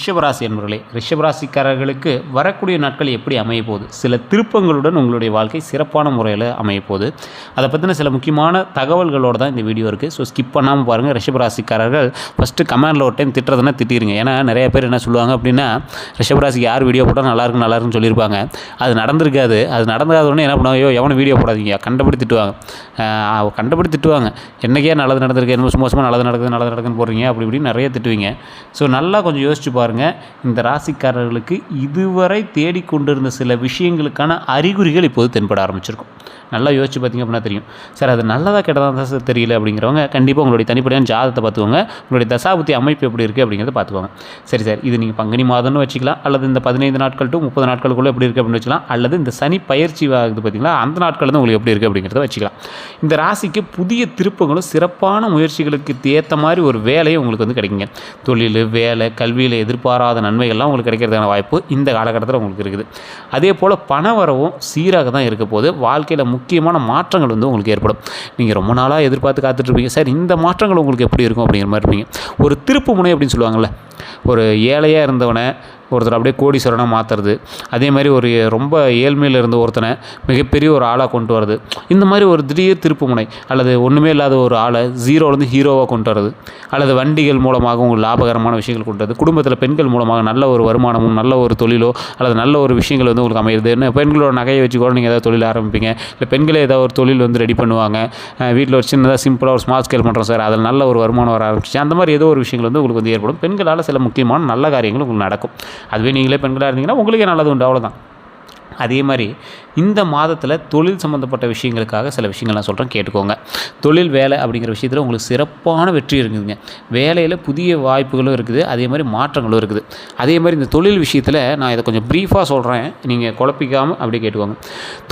ரிஷபராசி என்பவர்களே, ரிஷபராசிக்காரர்களுக்கு வரக்கூடிய நாட்கள் எப்படி அமைய போகுது? சில திருப்பங்களுடன் உங்களுடைய வாழ்க்கை சிறப்பான முறையில் அமைய போகுது. அதை பற்றின சில முக்கியமான தகவல்களோடு தான் இந்த வீடியோ இருக்குது. ஸோ ஸ்கிப் பண்ணாமல் பாருங்கள். ரிஷபராசிக்காரர்கள் ஃபஸ்ட்டு கமெண்டில் ஒரு டைம் திட்டுறதுன்னா திட்டிருங்க. ஏன்னா நிறைய பேர் என்ன சொல்லுவாங்க அப்படின்னா, ரிஷபராசிக்கு யார் வீடியோ போட்டால் நல்லாயிருக்குன்னு சொல்லியிருப்பாங்க. அது நடந்திருக்காது. அது நடந்தாதோடனே என்ன பண்ணுவாங்க, எவனும் வீடியோ போடாதீங்க, கண்டபடி திட்டுவாங்க. என்றைக்கே நல்லது நடந்திருக்கு, என்ன சும்மா நல்லது நடக்குதுன்னு போடுறீங்க, அப்படி இப்படின்னு நிறைய திட்டுவீங்க. ஸோ நல்லா கொஞ்சம் யோசிச்சு பாருங்கள். இந்த ராசிக்காரர்களுக்கு இதுவரை தேடிக்கொண்டிருந்த சில விஷயங்களுக்கான அறிகுறிகள் இப்போது தென்பட ஆரம்பிச்சிருக்கும். நல்லா யோசிச்சு பார்த்தீங்க அப்படின்னா தெரியும். சார் அது நல்லதாக கெட்டதாக தான் சார் தெரியல அப்படிங்கிறவங்க கண்டிப்பாக உங்களுடைய தனிப்படையான ஜாதகத்தை பார்த்துக்கோங்க. உங்களுடைய தசாபுத்தி அமைப்பு எப்படி இருக்குது அப்படிங்கிறத பார்த்துக்கோங்க. சரி சார், இது நீங்கள் பங்குனி மாதம்னு வச்சுக்கலாம், அல்லது இந்த 15 நாட்கள் டு 30 நாட்களுக்குள்ளே எப்படி இருக்குது அப்படின்னு வச்சுக்கலாம், அல்லது இந்த சனி பயிற்சி ஆகுது பார்த்தீங்களா, அந்த நாட்கள் தான் உங்களுக்கு எப்படி இருக்குது அப்படிங்கிறத வச்சுக்கலாம். இந்த ராசிக்கு புதிய திருப்பங்களும் சிறப்பான முயற்சிகளுக்கு ஏற்ற மாதிரி ஒரு வேலையை உங்களுக்கு வந்து கிடைக்குங்க. தொழில், வேலை, கல்வியில் எதிர்பாராத நன்மைகள்லாம் உங்களுக்கு கிடைக்கிறதுக்கான வாய்ப்பு இந்த காலகட்டத்தில் உங்களுக்கு இருக்குது. அதே போல் பண வரவும் சீராக தான் இருக்க போது. வாழ்க்கையில் முக்கியமான மாற்றங்கள் வந்து உங்களுக்கு ஏற்படும். நீங்கள் ரொம்ப நாளாக எதிர்பார்த்து காத்துட்ருப்பீங்க, சார் இந்த மாற்றங்கள் உங்களுக்கு எப்படி இருக்கும் அப்படிங்கிற மாதிரி இருப்பீங்க. ஒரு திருப்பு முனை அப்படின்னு சொல்லுவாங்கள்ல, ஒரு ஏழையாக இருந்தவனை ஒருத்தர் அப்படியே கோடீஸ்வரனாக மாற்றுறது, அதே மாதிரி ஒரு ரொம்ப ஏழ்மையில் இருந்த ஒருத்தனை மிகப்பெரிய ஒரு ஆளாக கொண்டு வரது, இந்த மாதிரி ஒரு திடீர் திருப்பு முனை, அல்லது ஒன்றுமே இல்லாத ஒரு ஆளை ஜீரோலேருந்து ஹீரோவாக கொண்டு வரது, அல்லது வண்டிகள் மூலமாக உங்களுக்கு லாபகரமான விஷயங்கள் கொண்டு வரது, குடும்பத்தில் பெண்கள் மூலமாக நல்ல ஒரு வருமானமும் நல்ல ஒரு தொழிலோ அல்லது நல்ல ஒரு விஷயங்கள் வந்து உங்களுக்கு அமையுது. என்ன பெண்களோட நகையை வச்சு கூட நீங்கள் ஏதாவது தொழில் ஆரம்பிப்பீங்க, இல்லை பெண்களே ஏதாவது ஒரு தொழில் வந்து ரெடி பண்ணுவாங்க. வீட்டில் ஒரு சின்னதாக சிம்பிளாக ஒரு ஸ்மால் ஸ்கேல் பண்ணுறோம் சார், அதில் நல்ல ஒரு வருமானம் வர ஆரம்பிச்சு, அந்த மாதிரி ஏதோ ஒரு விஷயங்கள் வந்து உங்களுக்கு வந்து ஏற்படும். பெண்களால் சில முக்கியமான நல்ல காரியங்கள் உங்களுக்கு நடக்கும். அதுவே நீங்களே பெண்களாக இருந்தீங்கன்னா உங்களுக்கே நல்லது உண்டு, அவ்வளோதான். அதே மாதிரி இந்த மாதத்தில் தொழில் சம்மந்தப்பட்ட விஷயங்களுக்காக சில விஷயங்கள் நான் சொல்கிறேன், கேட்டுக்கோங்க. தொழில், வேலை அப்படிங்கிற விஷயத்தில் உங்களுக்கு சிறப்பான வெற்றி இருக்குதுங்க. வேலையில் புதிய வாய்ப்புகளும் இருக்குது, அதே மாதிரி மாற்றங்களும் இருக்குது. அதே மாதிரி இந்த தொழில் விஷயத்தில் நான் இதை கொஞ்சம் ப்ரீஃபாக சொல்கிறேன், நீங்கள் குழப்பிக்காமல் அப்படியே கேட்டுக்கோங்க.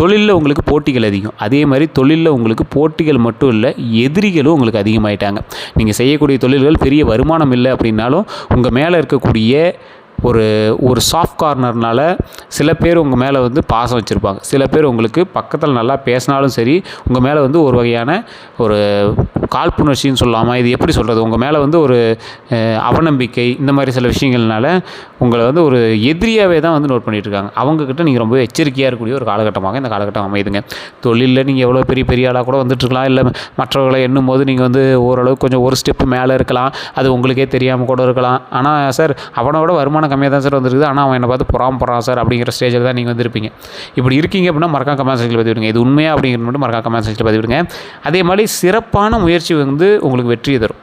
தொழிலில் உங்களுக்கு போட்டிகள் அதிகம். அதே மாதிரி தொழிலில் உங்களுக்கு போட்டிகள் மட்டும் இல்லை, எதிரிகளும் உங்களுக்கு அதிகமாகிட்டாங்க. நீங்கள் செய்யக்கூடிய தொழில்கள் பெரிய வருமானம் இல்லை அப்படின்னாலும் உங்கள் மேலே இருக்கக்கூடிய ஒரு சாஃப்ட் கார்னர்னால் சில பேர் உங்கள் மேலே வந்து பாசம் வச்சுருப்பாங்க. சில பேர் உங்களுக்கு பக்கத்தில் நல்லா பேசினாலும் சரி, உங்கள் மேலே வந்து ஒரு வகையான ஒரு காழ்ப்புணர்ச்சின்னு சொல்லலாமா, இது எப்படி சொல்கிறது, உங்கள் மேலே வந்து ஒரு அவநம்பிக்கை, இந்த மாதிரி சில விஷயங்கள்னால உங்களை வந்து ஒரு எதிரியாகவே தான் வந்து நோட் பண்ணிகிட்ருக்காங்க. அவங்கக்கிட்ட நீங்கள் ரொம்ப எச்சரிக்கையாக இருக்கக்கூடிய ஒரு காலகட்டமாக இந்த காலகட்டம் அமையுதுங்க. தொழிலில் நீங்கள் எவ்வளோ பெரிய ஆளாக கூட வந்துட்டுருக்கலாம், இல்லை மற்றவர்களை எண்ணும் போது நீங்கள் வந்து ஓரளவுக்கு கொஞ்சம் ஒரு ஸ்டெப்பு மேலே இருக்கலாம், அது உங்களுக்கே தெரியாமல் கூட இருக்கலாம். ஆனால் சார் அவனோட வருமானம் கம்மியாக தான் சார் வந்துருக்குது, ஆனால் அவன் என்னை பார்த்து பொறாமப்படுறான் சார் அப்படிங்கிற ஸ்டேஜில் தான் நீங்கள் வந்து இருப்பீங்க. இப்படி இருக்கீங்க அப்படின்னா மறக்காம கமெண்ட் செக்ஷனில் பதிவிடுங்க. இது உண்மையாக அப்படிங்கிறது மட்டும் மறக்காம கமெண்ட் செக்ஷனில் பதிவிடுங்க. அதே மாதிரி சிறப்பான முயற்சி வந்து உங்களுக்கு வெற்றி தரும்.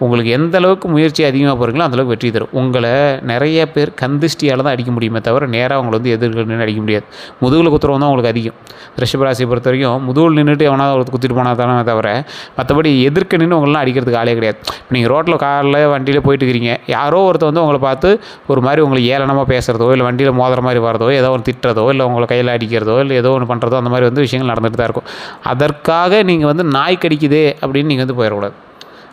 உங்களுக்கு எந்த அளவுக்கு முயற்சி அதிகமாக போகிறீங்களோ அந்தளவுக்கு வெற்றி தரும். உங்களை நிறைய பேர் கந்திஷ்டியால் தான் அடிக்க முடியுமே தவிர நேராக அவங்களை வந்து எதிர்கொண்டு அடிக்க முடியாது. முதுகில் குத்துறவங்க தான் உங்களுக்கு அதிகம். ரிஷபராசியை பொறுத்த வரைக்கும் முதுகில் நின்றுட்டு எவனாவது அவங்களுக்கு குத்திட்டு போனால் தானே தவிர மற்றபடி எதிர்க்க நின்று உங்களெலாம் அடிக்கிறதுக்கு ஆளே கிடையாது. இப்போ நீங்கள் ரோட்டில் காரில் வண்டியில் போயிட்டு இருக்கிறீங்க, யாரோ ஒருத்தர் வந்து உங்களை பார்த்து ஒரு மாதிரி உங்களை ஏளனமாக பேசுகிறதோ, இல்லை வண்டியில் மோதுற மாதிரி வரதோ, ஏதோ ஒன்று திட்டுறதோ, இல்லை உங்களை கையில் அடிக்கிறதோ, இல்லை ஏதோ ஒன்று பண்ணுறதோ, அந்த மாதிரி வந்து விஷயங்கள் நடந்துகிட்டு தான் இருக்கும். அதற்காக நீங்கள் வந்து நாய் கடிக்குதே அப்படின்னு நீங்கள் வந்து போயிடக்கூடாது.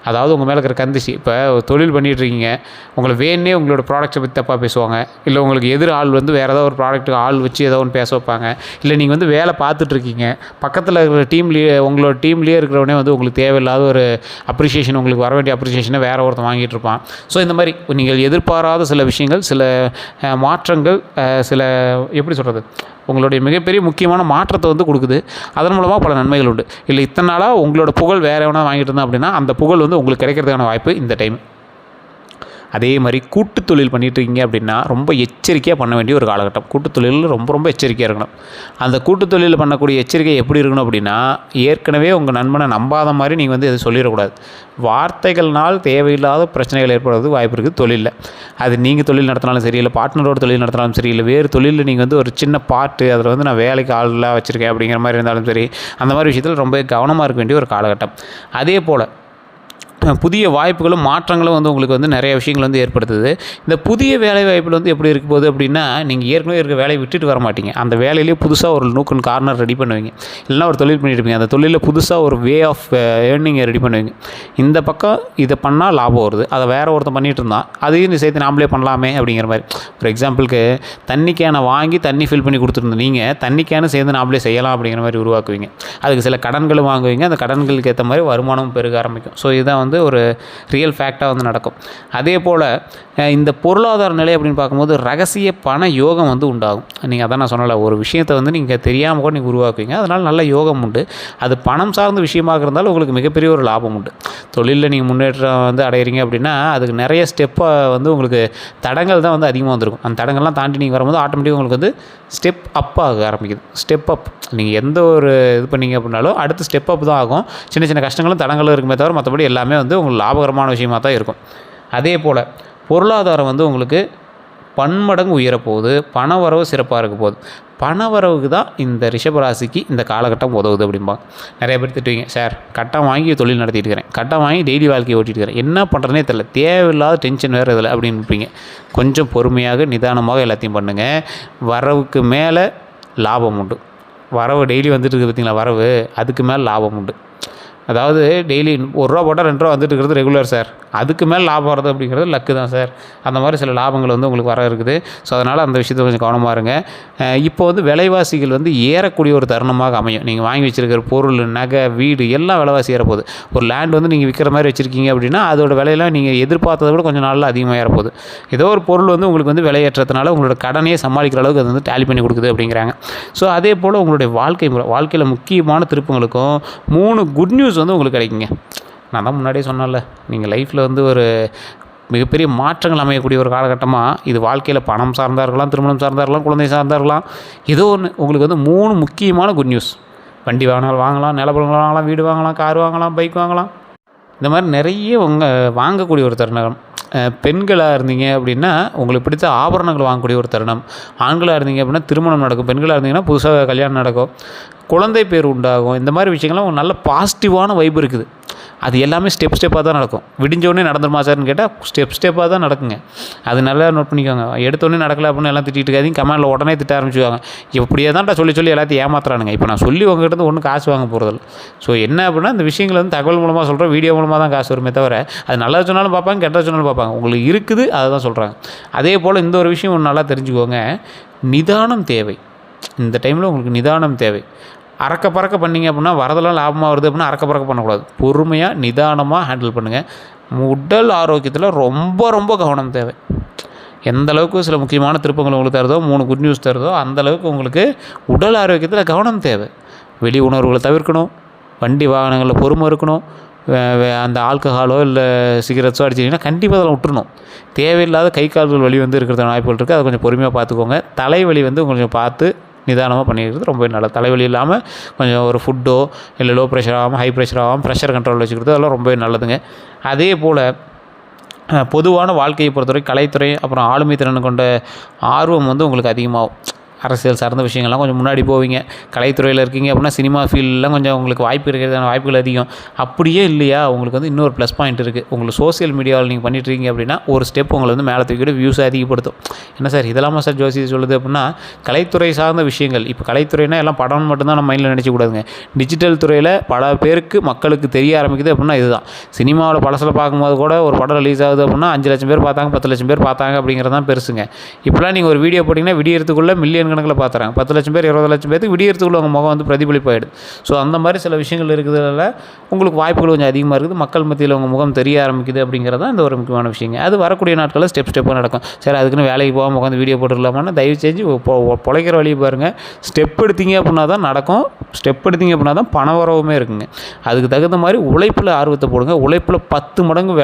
அதாவது உங்கள் மேலே இருக்கிற கந்திஷி, இப்போ தொழில் பண்ணிகிட்ருக்கீங்க, உங்களை வேணே உங்களோட ப்ராடக்ட்டை பற்றி தப்பாக பேசுவாங்க, இல்லை உங்களுக்கு எதிர் ஆள் வந்து வேறு ஏதோ ஒரு ப்ராடக்ட்டுக்கு ஆள் வச்சு ஏதோ ஒன்று பேச வைப்பாங்க, இல்லை நீங்கள் வந்து வேலை பார்த்துட்ருக்கீங்க, பக்கத்தில் இருக்கிற உங்களோட டீம்லேயே இருக்கிறவனே வந்து உங்களுக்கு தேவையில்லாத ஒரு அப்ரிஷியேஷன், உங்களுக்கு வர வேண்டிய அப்ரிஷியேஷனை வேறு ஒருத்தன் வாங்கிட்டு இருப்பான். ஸோ இந்த மாதிரி நீங்கள் எதிர்பாராத சில விஷயங்கள், சில மாற்றங்கள், சில எப்படி சொல்கிறது, உங்களுடைய மிகப்பெரிய முக்கியமான மாற்றத்தை வந்து கொடுக்குது. அதன் மூலமாக பல நன்மைகள் உண்டு. இல்லை இத்தனை நாளாக உங்களோட புகழ் வேறு எவனா வாங்கிட்டு இருந்தால் அப்படின்னா அந்த புகழ் வந்து உங்களுக்கு கிடைக்கிறதுக்கான வாய்ப்பு இந்த டைம். அதே மாதிரி கூட்டு தொழில் பண்ணிகிட்ருக்கீங்க அப்படின்னா ரொம்ப எச்சரிக்கையாக பண்ண வேண்டிய ஒரு காலகட்டம். கூட்டு தொழிலில் ரொம்ப எச்சரிக்கையாக இருக்கணும். அந்த கூட்டு தொழிலில் பண்ணக்கூடிய எச்சரிக்கை எப்படி இருக்கணும் அப்படின்னா, ஏற்கனவே உங்கள் நண்பனை நம்பாத மாதிரி நீங்கள் வந்து எதுவும் சொல்லிடக்கூடாது. வார்த்தைகள்னால் தேவையில்லாத பிரச்சனைகள் ஏற்படுறதுக்கு வாய்ப்பு இருக்குது தொழிலில். அது நீங்கள் தொழில் நடத்தினாலும் சரி, இல்லை பார்ட்னரோட தொழில் நடத்தினாலும் சரி, இல்லை வேறு தொழிலில் நீங்கள் வந்து ஒரு சின்ன பார்ட்டு அதில் வந்து நான் வேலைக்கு ஆளெலாம் வச்சுருக்கேன் அப்படிங்கிற மாதிரி இருந்தாலும் சரி, அந்த மாதிரி விஷயத்தில் ரொம்ப கவனமாக இருக்க வேண்டிய ஒரு காலகட்டம். அதே போல் புதிய வாய்ப்புகளும் மாற்றங்களும் வந்து உங்களுக்கு வந்து நிறைய விஷயங்கள் வந்து ஏற்படுத்துது. இந்த புதிய வேலை வாய்ப்பில் வந்து எப்படி இருக்க போகுது அப்படின்னா, நீங்கள் ஏற்கனவே இருக்க வேலையை விட்டுட்டு வர மாட்டீங்க. அந்த வேலையிலேயே புதுசாக ஒரு நூக் அண்ட் கார்னர் ரெடி பண்ணுவீங்க. இல்லைனா ஒரு தொழில் பண்ணியிருப்பீங்க, அந்த தொழிலில் புதுசாக ஒரு வே ஆஃப் ஏர்னிங்கை ரெடி பண்ணுவீங்க. இந்த பக்கம் இதை பண்ணால் லாபம் வருது, அதை வேறு ஒருத்தன் பண்ணிகிட்டு இருந்தான், அதையும் சேர்த்து நாமளே பண்ணலாமே அப்படிங்கிற மாதிரி. ஒரு எக்ஸாம்பிளுக்கு தண்ணி கேனை வாங்கி தண்ணி ஃபில் பண்ணி கொடுத்துருந்த நீங்கள் தண்ணி கேனை சேர்ந்து நாமளே செய்யலாம் அப்படிங்கிற மாதிரி உருவாக்குவீங்க. அதுக்கு சில கடன்களும் வாங்குவீங்க, அந்த கடன்களுக்கு ஏற்ற மாதிரி வருமானமும் பெருக ஆரம்பிக்கும். ஸோ இதான் வந்து வந்து ஒரு ரியல் ஃபேக்டாக வந்து நடக்கும். அதே போல் இந்த பொருளாதார நிலை அப்படின்னு பார்க்கும்போது ரகசிய பண யோகம் வந்து உண்டாகும். நீங்கள் அதான் நான் சொன்னல, ஒரு விஷயத்தை வந்து நீங்கள் தெரியாமல் கூட நீங்கள் உருவாக்குவீங்க, அதனால் நல்ல யோகம் உண்டு. அது பணம் சார்ந்த விஷயமாக இருந்தாலும் உங்களுக்கு மிகப்பெரிய ஒரு லாபம் உண்டு. தொழிலில் நீங்கள் முன்னேற்றம் வந்து அடைகிறீங்க அப்படின்னா அதுக்கு நிறைய ஸ்டெப்பை வந்து உங்களுக்கு தடங்கள் தான் வந்து அதிகமாக வந்திருக்கும். அந்த தடங்கள்லாம் தாண்டி நீங்கள் வரும்போது ஆட்டோமேட்டிக்காக உங்களுக்கு வந்து ஸ்டெப் அப் ஆக ஆரம்பிக்குது. ஸ்டெப் அப் நீங்கள் எந்த ஒரு இது பண்ணீங்க அப்படின்னாலும் அடுத்து ஸ்டெப் அப் தான் ஆகும். சின்ன சின்ன கஷ்டங்களும் தடங்களும் இருக்குமே தவிர மற்றபடி எல்லாமே வந்து உங்களுக்கு லாபகரமான விஷயமாக தான் இருக்கும். அதே போல் பொருளாதாரம் வந்து உங்களுக்கு பன்மடங்கு உயரப்போகுது. பண வரவு சிறப்பாக இருக்க போகுது. பண வரவுக்கு தான் இந்த ரிஷபராசிக்கு இந்த காலகட்டம் உதவுது அப்படிம்பாங்க. நிறைய பேர் திட்டுவீங்க, சார் கட்டம் வாங்கி தொழில் நடத்திட்டு இருக்கிறேன், கட்டம் வாங்கி டெய்லி வாழ்க்கையை ஓட்டிகிட்டு இருக்கிறேன், என்ன பண்ணுறதுனே தெரியல, தேவையில்லாத டென்ஷன் வேறு இதில் அப்படின்னு இருப்பீங்க. கொஞ்சம் பொறுமையாக நிதானமாக எல்லாத்தையும் பண்ணுங்கள். வரவுக்கு மேலே லாபம் உண்டு. வரவு டெய்லி வந்துட்டு இருக்குது பார்த்திங்களா, வரவு அதுக்கு மேலே லாபம் உண்டு. அதாவது டெய்லி ₹1 போட்டால் ₹2 வந்துட்டு இருக்கிறது ரெகுலர் சார். அதுக்கு மேலே லாபம் வர்றது அப்படிங்கிறது லக்கு தான் சார். அந்த மாதிரி சில லாபங்கள் வந்து உங்களுக்கு வர இருக்குது. ஸோ அதனால் அந்த விஷயத்தை கொஞ்சம் கவனமாக இருங்க. இப்போ வந்து விலைவாசிகள் வந்து ஏறக்கூடிய ஒரு தருணமாக அமையும். நீங்கள் வாங்கி வச்சுருக்கிற பொருள், நகை, வீடு எல்லாம் விலைவாசி ஏறப்போகுது. ஒரு லேண்ட் வந்து நீங்கள் விற்கிற மாதிரி வச்சுருக்கீங்க அப்படின்னா அதோட விலையெல்லாம் நீங்கள் எதிர்பார்த்ததை விட கொஞ்சம் நாளில் அதிகமாக ஏறப்போகுது. ஏதோ ஒரு பொருள் வந்து உங்களுக்கு வந்து விலையேற்றத்தினால உங்களோட கடனையே சமாளிக்கிற அளவுக்கு அது வந்து டேலி பண்ணி கொடுக்குது அப்படிங்கிறாங்க. ஸோ அதே போல் உங்களுடைய வாழ்க்கையில் முக்கியமான திருப்பங்களுக்கும் 3 குட் நியூஸ் வந்து உங்களுக்கு கிடைக்குங்க. நான் தான் முன்னாடியே சொன்னேன்ல, நீங்கள் லைஃப்பில் வந்து ஒரு மிகப்பெரிய மாற்றங்கள் அமையக்கூடிய ஒரு காலகட்டமாக இது. வாழ்க்கையில் பணம் சார்ந்தா இருக்கலாம், திருமணம் சார்ந்தா இருக்கலாம், குழந்தை சார்ந்தா இருக்கலாம். ஏதோ ஒன்று உங்களுக்கு வந்து 3 முக்கியமான குட் நியூஸ். வண்டி வாங்கலாம், நிலப்பலங்கள் வாங்கலாம், வீடு வாங்கலாம், கார் வாங்கலாம், பைக் வாங்கலாம். இந்த மாதிரி நிறைய வாங்கக்கூடிய ஒரு தருணம். பெண்களாக இருந்தீங்க அப்படின்னா உங்களுக்கு பிடித்த ஆபரணங்கள் வாங்கக்கூடிய ஒரு தருணம். ஆண்களாக இருந்தீங்க அப்படின்னா திருமணம் நடக்கும். பெண்களாக இருந்தீங்கன்னா புதுசாக கல்யாணம் நடக்கும், குழந்தை பேர் உண்டாகும். இந்த மாதிரி விஷயங்கள்லாம் ஒரு நல்ல பாசிட்டிவான வைப் இருக்குது. அது எல்லாமே ஸ்டெப்பாக தான் நடக்கும். விடிஞ்சோடனே நடந்துருமா சார்னு கேட்டால் ஸ்டெப்பாக தான் நடக்குங்க. அது நல்லா நோட் பண்ணிக்கோங்க. எடுத்தோடனே நடக்கலை அப்படின்னு எல்லாம் திட்டிட்டு இருக்காதீங்க. கமெண்டில் உடனே திட்ட ஆரம்பிச்சுவாங்க. இப்படியே தான்டா சொல்லி எல்லாத்தையும் ஏமாத்துறானுங்க. இப்போ நான் சொல்லி உங்கள்கிட்ட ஒன்றும் காசு வாங்க போகிறதில்ல. ஸோ என்ன அப்படின்னா இந்த விஷயங்கள் வந்து தகவல் மூலமாக சொல்கிறேன், வீடியோ மூலமாக தான் காசு வருமே தவிர அது நல்லது சொன்னாலும் பார்ப்பாங்க, கெட்டது சொன்னாலும் பார்ப்பாங்க. உங்களுக்கு இருக்குது அதை தான் சொல்கிறாங்க. அதே போல் இந்த ஒரு விஷயம் ஒன்று நல்லா தெரிஞ்சுக்கோங்க. நிதானம் தேவை. இந்த டைமில் உங்களுக்கு நிதானம் தேவை. அறக்க பறக்க பண்ணிங்க அப்படின்னா வரதெல்லாம் லாபமாக வருது அப்படின்னா அறக்க பறக்க பண்ணக்கூடாது. பொறுமையாக நிதானமாக ஹேண்டில் பண்ணுங்கள். உடல் ஆரோக்கியத்தில் ரொம்ப கவனம் தேவை. எந்த அளவுக்கு சில முக்கியமான திருப்பங்கள் உங்களுக்கு தருதோ, 3 குட் நியூஸ் தருதோ, அந்தளவுக்கு உங்களுக்கு உடல் ஆரோக்கியத்தில் கவனம் தேவை. வெளி உணர்வுகளை தவிர்க்கணும். வண்டி வாகனங்களில் பொறுமை இருக்கணும். அந்த ஆல்கஹாலோ இல்லை சிகரெட்ஸோ அடிச்சிட்டிங்கன்னா கண்டிப்பாக அதெல்லாம் விட்டுறணும். தேவையில்லாத கை கால்கள் வலி வந்து இருக்கிற வாய்ப்புகள் இருக்குது. அதை கொஞ்சம் பொறுமையாக பார்த்துக்கோங்க. தலைவலி வந்து கொஞ்சம் பார்த்து நிதானமாக பண்ணிக்கிறது ரொம்ப நல்லது. தலைவலி இல்லாமல் கொஞ்சம் ஒரு ஃபுட்டோ இல்லை லோ ப்ரெஷர் ஆகாமல் ஹை ப்ரெஷர் ஆகாமல் ப்ரெஷர் கண்ட்ரோல் வச்சுக்கிறது அதெல்லாம் ரொம்பவே நல்லதுங்க. அதே போல் பொதுவான வாழ்க்கையை பொறுத்தவரை கலைத்துறை அப்புறம் ஆளுமை திறன் கொண்ட ஆர்வம் வந்து உங்களுக்கு அதிகமாகும். அரசியல் சார்ந்த விஷயங்கள்லாம் கொஞ்சம் முன்னாடி போவீங்க. கலைத்துறையில் இருக்கீங்க அப்படின்னா சினிமா ஃபீல்டெலாம் கொஞ்சம் உங்களுக்கு வாய்ப்பு இருக்கிறதான வாய்ப்புகள் அதிகம். அப்படியே இல்லையா, உங்களுக்கு வந்து இன்னொரு ப்ளஸ் பாயிண்ட் இருக்குது. உங்களுக்கு சோசியல் மீடியாவில் நீங்கள் பண்ணிட்டுருக்கீங்க அப்படின்னா ஒரு ஸ்டெப் உங்களை வந்து மேலே தூக்கிட்டு வியூஸை அதிகப்படுத்தும். என்ன சார் இதெல்லாமா சார் ஜோசி சொல்லுது அப்படின்னா கலைத்துறை சார்ந்த விஷயங்கள். இப்போ கலைத்துறைனா எல்லாம் படம் மட்டும்தான் நம்ம மைண்டில் நினச்சிக்கூடாதுங்க. டிஜிட்டல் துறையில் பல பேருக்கு மக்களுக்கு தெரிய ஆரம்பிக்குது அப்படின்னா இதுதான். சினிமாவில் படத்தில் பார்க்கும்போது கூட ஒரு படம் ரிலீஸ் ஆகுது அப்படின்னா 5 லட்சம் பேர் பார்த்தாங்க, 10 லட்சம் பேர் பார்த்தாங்க அப்படிங்கிறது தான் பெருசுங்க. இப்போலாம் நீங்கள் ஒரு வீடியோ போட்டிங்கன்னா விடியறதுக்குள்ளே மில்லியன் கணக்கில் பார்த்துறாங்க. 10 லட்சம் பேர் 20 லட்சம் பேருக்கு விடியறதுக்குள்ள உங்கள் முகம் வந்து பிரதிபலிப்பாயிடுது. ஸோ அந்த மாதிரி சில விஷயங்கள் இருக்கிறதுனால உங்களுக்கு வாய்ப்புகள் கொஞ்சம் அதிகமாக இருக்குது. மக்கள் மத்தியில் உங்கள் முகம் தெரிய ஆரம்பிக்குது அப்படிங்கிறது தான் இந்த ஒரு முக்கியமான விஷயங்க. அது வரக்கூடிய நாட்களில் ஸ்டெப்பாக நடக்கும். சரி அதுக்குன்னு வேலைக்கு போகாமல் உட்காந்து வீடியோ போட்டுக்கலாமான்னு தயவு செஞ்சு பொழைக்கிற வழியை பாருங்கள். ஸ்டெப் எடுத்தீங்க அப்படின்னா தான் நடக்கும். ஸ்டெப் எடுத்தீங்க அப்படின்னா தான் பண வரவுமே இருக்குங்க. அதுக்கு தகுந்த மாதிரி உழைப்பில் ஆர்வத்தை போடுங்க. உழைப்பில் 10 மடங்கு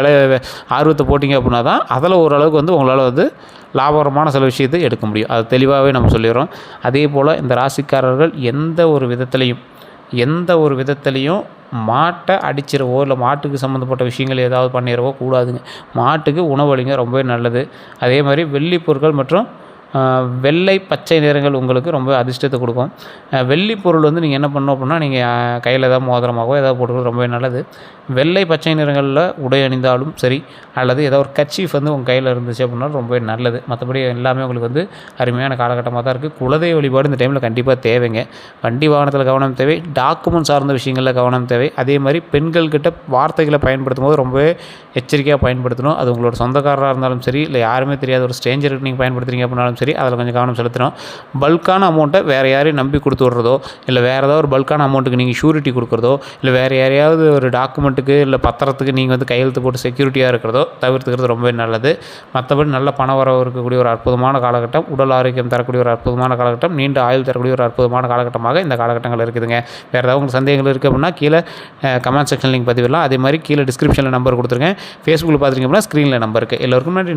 ஆர்வத்தை போட்டிங்க அப்படின்னா தான் அதில் ஓரளவுக்கு வந்து உங்களால் வந்து லாபகரமான சில விஷயத்தை எடுக்க முடியும். அது தெளிவாகவே நம்ம சொல்லிடுறோம். அதே போல் இந்த ராசிக்காரர்கள் எந்த ஒரு விதத்துலையும் மாட்டை அடிச்சிடவோ இல்லை மாட்டுக்கு சம்மந்தப்பட்ட விஷயங்கள் ஏதாவது பண்ணிடவோ கூடாதுங்க. மாட்டுக்கு உணவளிங்க ரொம்பவே நல்லது. அதே மாதிரி வெள்ளி பொருட்கள் மற்றும் வெள்ளை பச்சை நிறங்கள் உங்களுக்கு ரொம்ப அதிர்ஷ்டத்தை கொடுக்கும். வெள்ளி பொருள் வந்து நீங்கள் என்ன பண்ணணும் அப்படின்னா நீங்கள் கையில் ஏதாவது மோதிரமாகவோ ஏதாவது போட்டுக்கிறது ரொம்பவே நல்லது. வெள்ளை பச்சை நிறங்களில் உடை அணிந்தாலும் சரி அல்லது ஏதாவது ஒரு கர்ச்சீஃப் வந்து உங்கள் கையில் இருந்துச்சு அப்படின்னா ரொம்பவே நல்லது. மற்றபடி எல்லாமே உங்களுக்கு வந்து அருமையான காலகட்டமாக தான் இருக்குது. குலதெய்வ வழிபாடு இந்த டைமில் கண்டிப்பாக தேவைங்க. வண்டி வாகனத்தில் கவனம் தேவை. டாக்குமெண்ட் சார்ந்த விஷயங்களில் கவனம் தேவை. அதே மாதிரி பெண்கள்கிட்ட வார்த்தைகளை பயன்படுத்தும் போது ரொம்பவே எச்சரிக்கையாக பயன்படுத்தணும். அது உங்களோட சொந்தக்காரராக இருந்தாலும் சரி இல்லை யாருமே தெரியாத ஒரு ஸ்ட்ரேஞ்சருக்கு நீங்கள் பயன்படுத்துறீங்க அப்படின்னாலும் சரி அதில் கொஞ்சம் கவனம் செலுத்தணும். பல்கான அமௌண்ட்டை வேறு யாரையும் நம்பி கொடுத்து விட்றதோ, இல்லை வேறு ஏதாவது ஒரு பல்கான அமௌண்ட்டுக்கு நீங்கள் ஷூரிட்டி கொடுக்குறதோ, இல்லை வேறு யாரையாவது ஒரு டாக்குமெண்ட்டுக்கு இல்லை பத்திரத்துக்கு நீங்கள் வந்து கையெழுத்து போட்டு செக்யூரிட்டியாக இருக்கிறதோ தவிர்த்துக்கிறது ரொம்பவே நல்லது. மற்றபடி நல்ல பண வரவு இருக்கக்கூடிய ஒரு அற்புதமான காலகட்டம், உடல் ஆரோக்கியம் தரக்கூடிய ஒரு அற்புதமான காலகட்டம், நீண்ட ஆயுள் தரக்கூடிய ஒரு அற்புதமான காலகட்டமாக இந்த காலகட்டங்கள் இருக்குதுங்க. வேறு ஏதாவது உங்களுக்கு சந்தேகங்கள் இருக்குது அப்படின்னா கீழே கமெண்ட் செக்ஷன் லிங்க் பதிவிடலாம். அதே மாதிரி கீழே டிஸ்கிரிப்ஷனில் நம்பர் கொடுத்துருக்கேன். ஃபேஸ்புக்கில் பார்த்துருக்கீங்க அப்படின்னா ஸ்க்ரீனில் நம்பர் இருக்குது. எல்லோருக்கும் நன்றி.